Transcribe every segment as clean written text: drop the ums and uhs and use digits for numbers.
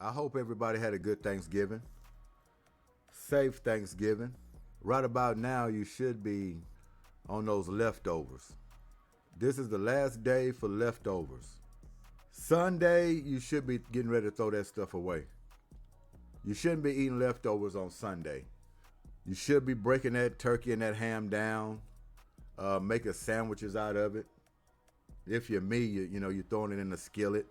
I hope everybody had a good Thanksgiving. Safe Thanksgiving. Right about now, you should be on those leftovers. This is the last day for leftovers. Sunday, you should be getting ready to throw that stuff away. You shouldn't be eating leftovers on Sunday. You should be breaking that turkey and that ham down, making sandwiches out of it. If you're me, you're throwing it in the skillet,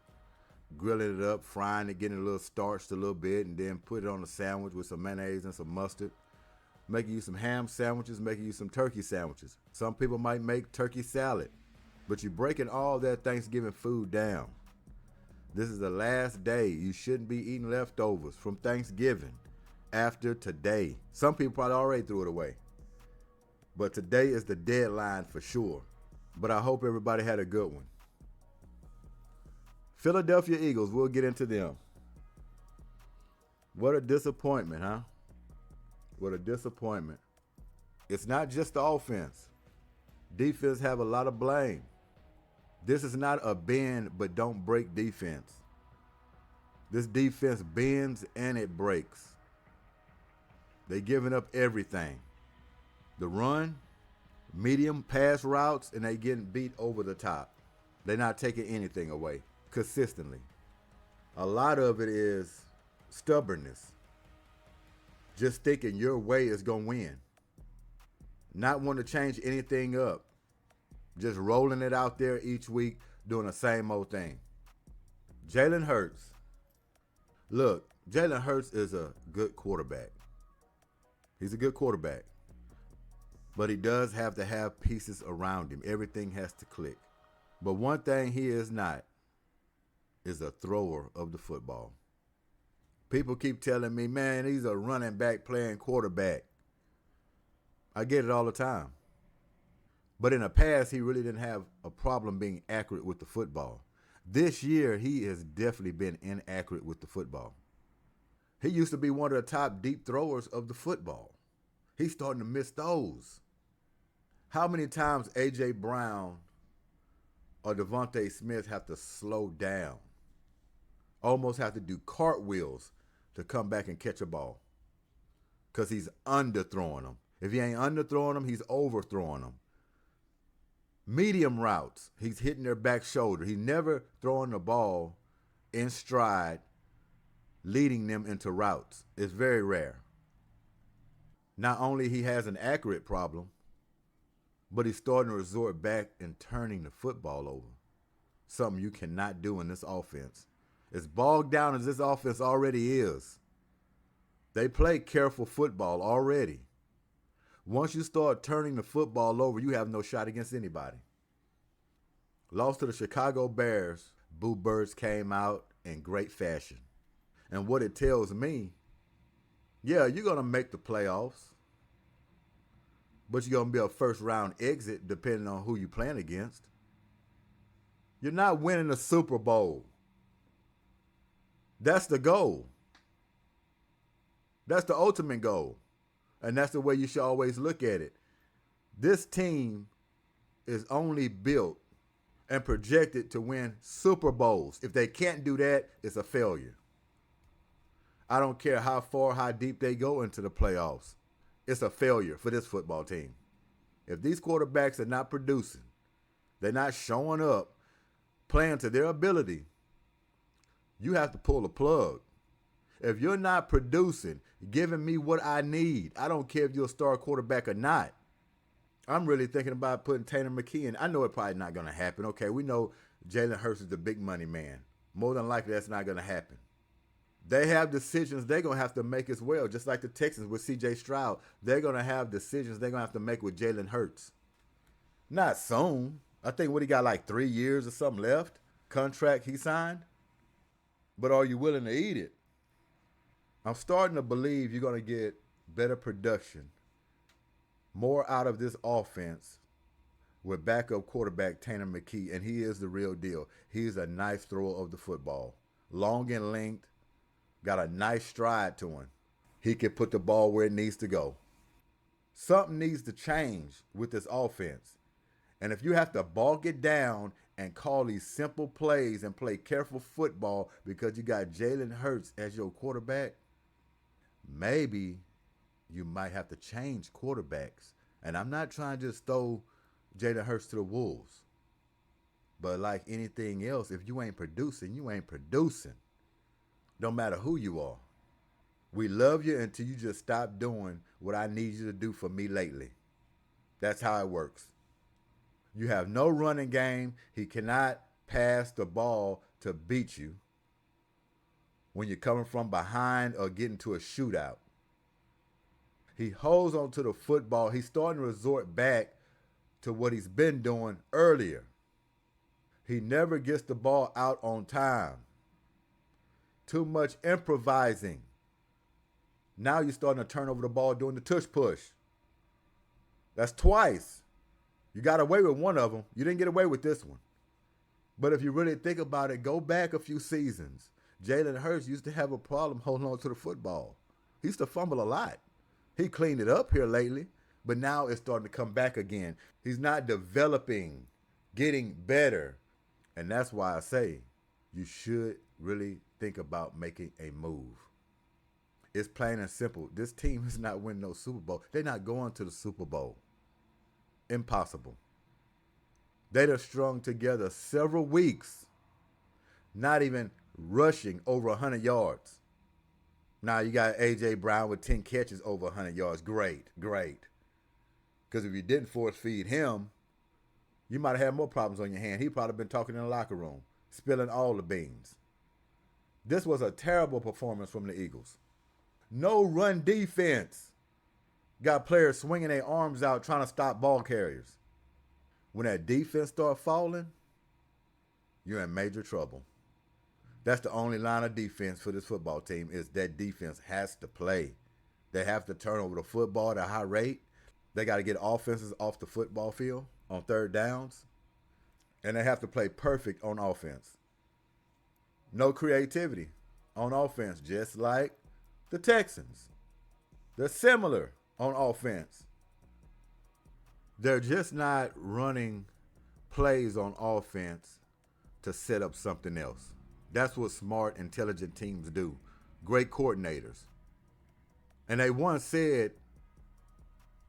grilling it up, frying it, getting a little starched a little bit, and then put it on a sandwich with some mayonnaise and some mustard. Making you some ham sandwiches, making you some turkey sandwiches. Some people might make turkey salad, but you're breaking all that Thanksgiving food down. This is the last day. You shouldn't be eating leftovers from Thanksgiving after today. Some people probably already threw it away, but today is the deadline for sure. But I hope everybody had a good one. Philadelphia Eagles, we'll get into them. What a disappointment, huh? What a disappointment. It's not just the offense. Defense have a lot of blame. This is not a bend but don't break defense. This defense bends and it breaks. They giving up everything. The run, medium pass routes, and they getting beat over the top. They're not taking anything away consistently. A lot of it is stubbornness. Just thinking your way is going to win. Not wanting to change anything up. Just rolling it out there each week, doing the same old thing. Jalen Hurts. Look, Jalen Hurts is a good quarterback. He's a good quarterback. But he does have to have pieces around him. Everything has to click. But one thing he is not is a thrower of the football. People keep telling me, man, he's a running back playing quarterback. I get it all the time. But in the past, he really didn't have a problem being accurate with the football. This year, he has definitely been inaccurate with the football. He used to be one of the top deep throwers of the football. He's starting to miss those. How many times A.J. Brown or Devontae Smith have to slow down? Almost have to do cartwheels to come back and catch a ball. Because he's underthrowing them. If he ain't underthrowing them, he's overthrowing them. Medium routes, he's hitting their back shoulder. He's never throwing the ball in stride, leading them into routes. It's very rare. Not only he has an accurate problem, but he's starting to resort back and turning the football over. Something you cannot do in this offense. As bogged down as this offense already is, they play careful football already. Once you start turning the football over, you have no shot against anybody. Lost to the Chicago Bears, Boo Birds came out in great fashion. And what it tells me, yeah, you're going to make the playoffs, but you're going to be a first-round exit depending on who you're playing against. You're not winning the Super Bowl. That's the goal. That's the ultimate goal. And that's the way you should always look at it. This team is only built and projected to win Super Bowls. If they can't do that, it's a failure. I don't care how far, how deep they go into the playoffs. It's a failure for this football team. If these quarterbacks are not producing, they're not showing up, playing to their ability, you have to pull the plug. If you're not producing, giving me what I need, I don't care if you're a star quarterback or not. I'm really thinking about putting Tanner McKee in. I know it's probably not going to happen. Okay, we know Jalen Hurts is the big money man. More than likely, that's not going to happen. They have decisions they're going to have to make as well, just like the Texans with C.J. Stroud. They're going to have decisions they're going to have to make with Jalen Hurts. Not soon. I think what he got, like 3 years or something left, contract he signed. But are you willing to eat it? I'm starting to believe you're going to get better production, more out of this offense with backup quarterback Tanner McKee, and he is the real deal. He's a nice thrower of the football. Long in length, got a nice stride to him. He can put the ball where it needs to go. Something needs to change with this offense. And if you have to bulk it down and call these simple plays and play careful football because you got Jalen Hurts as your quarterback, maybe you might have to change quarterbacks. And I'm not trying to just throw Jalen Hurts to the wolves. But like anything else, if you ain't producing, you ain't producing. Don't matter who you are. We love you until you just stop doing what I need you to do for me lately. That's how it works. You have no running game. He cannot pass the ball to beat you when you're coming from behind or getting to a shootout. He holds on to the football. He's starting to resort back to what he's been doing earlier. He never gets the ball out on time. Too much improvising. Now you're starting to turn over the ball doing the tush push. That's twice. You got away with one of them. You didn't get away with this one. But if you really think about it, go back a few seasons. Jalen Hurts used to have a problem holding on to the football. He used to fumble a lot. He cleaned it up here lately, but now it's starting to come back again. He's not developing, getting better. And that's why I say you should really think about making a move. It's plain and simple. This team is not winning no Super Bowl. They're not going to the Super Bowl. Impossible. They'd have strung together several weeks, not even rushing over 100 yards. Now you got A.J. Brown with 10 catches over 100 yards. Great, great. Because if you didn't force feed him, you might have had more problems on your hand. He probably been talking in the locker room, spilling all the beans. This was a terrible performance from the Eagles. No run defense. Got players swinging their arms out trying to stop ball carriers. When that defense start falling, you're in major trouble. That's the only line of defense for this football team is that defense has to play. They have to turn over the football at a high rate. They got to get offenses off the football field on third downs. And they have to play perfect on offense. No creativity on offense, just like the Texans. They're similar on offense. They're just not running plays on offense to set up something else. That's what smart, intelligent teams do. Great coordinators. And they once said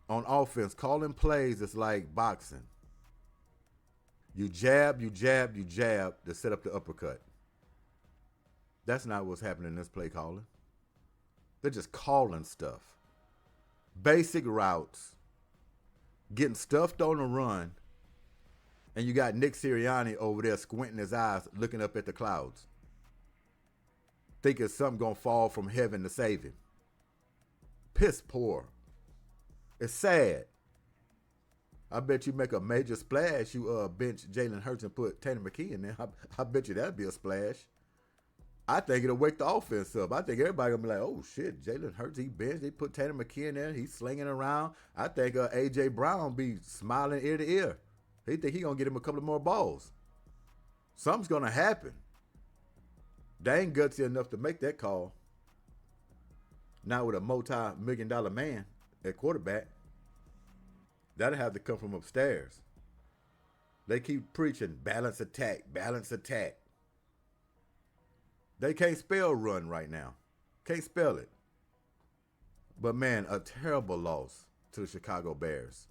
on offense, calling plays is like boxing. You jab, you jab, you jab to set up the uppercut. That's not what's happening in this play calling. They're just calling stuff. Basic routes. Getting stuffed on the run. And you got Nick Sirianni over there squinting his eyes, looking up at the clouds. Thinking something gonna fall from heaven to save him. Piss poor. It's sad. I bet you make a major splash. You bench Jalen Hurts and put Tanner McKee in there. I bet you that'd be a splash. I think it'll wake the offense up. I think everybody gonna be like, oh shit, Jalen Hurts, he benched. They put Tanner McKee in there. He's slinging around. I think A.J. Brown be smiling ear to ear. He think he gonna get him a couple of more balls. Something's gonna happen. They ain't gutsy enough to make that call. Not with a multi-million-dollar man at quarterback. That'll have to come from upstairs. They keep preaching balance attack, balance attack. They can't spell run right now. Can't spell it. But man, a terrible loss to the Chicago Bears.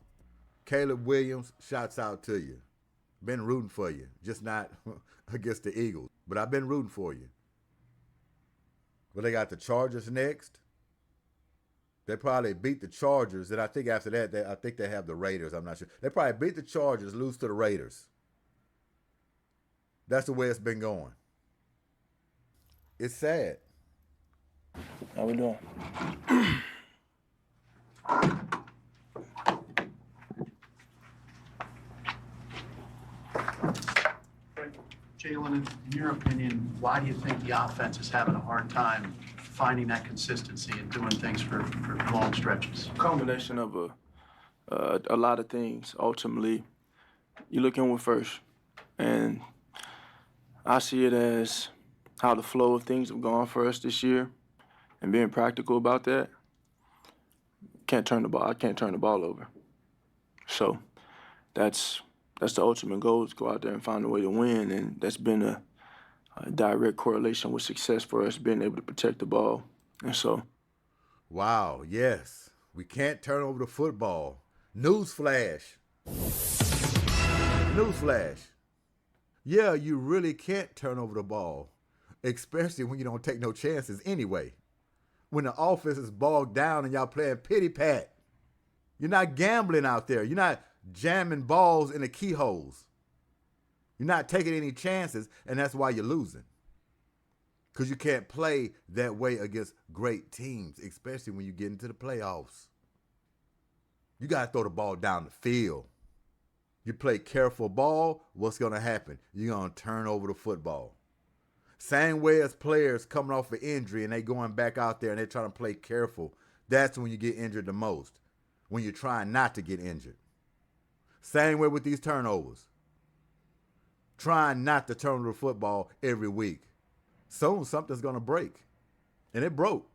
Caleb Williams, shouts out to you. Been rooting for you, just not against the Eagles. But I've been rooting for you. But they got the Chargers next. They probably beat the Chargers, and I think after that, I think they have the Raiders. I'm not sure. They probably beat the Chargers, lose to the Raiders. That's the way it's been going. It's sad. How we doing? Jalen, in your opinion, why do you think the offense is having a hard time finding that consistency and doing things for long stretches? Combination of a lot of things. Ultimately, you look inward first, and I see it as how the flow of things have gone for us this year, and being practical about that. I can't turn the ball over. So that's that's the ultimate goal, is go out there and find a way to win. And that's been a direct correlation with success for us, being able to protect the ball. And so, wow, yes, we can't turn over the football. Newsflash. Newsflash. Yeah, you really can't turn over the ball, especially when you don't take no chances anyway. When the offense is bogged down and y'all playing pity pat. You're not gambling out there. You're not jamming balls in the keyholes. You're not taking any chances, and that's why you're losing. Because you can't play that way against great teams, especially when you get into the playoffs. You got to throw the ball down the field. You play careful ball, what's going to happen? You're going to turn over the football. Same way as players coming off an injury and they going back out there and they're trying to play careful. That's when you get injured the most, when you're trying not to get injured. Same way with these turnovers. Trying not to turn over the football every week. Soon something's going to break. And it broke.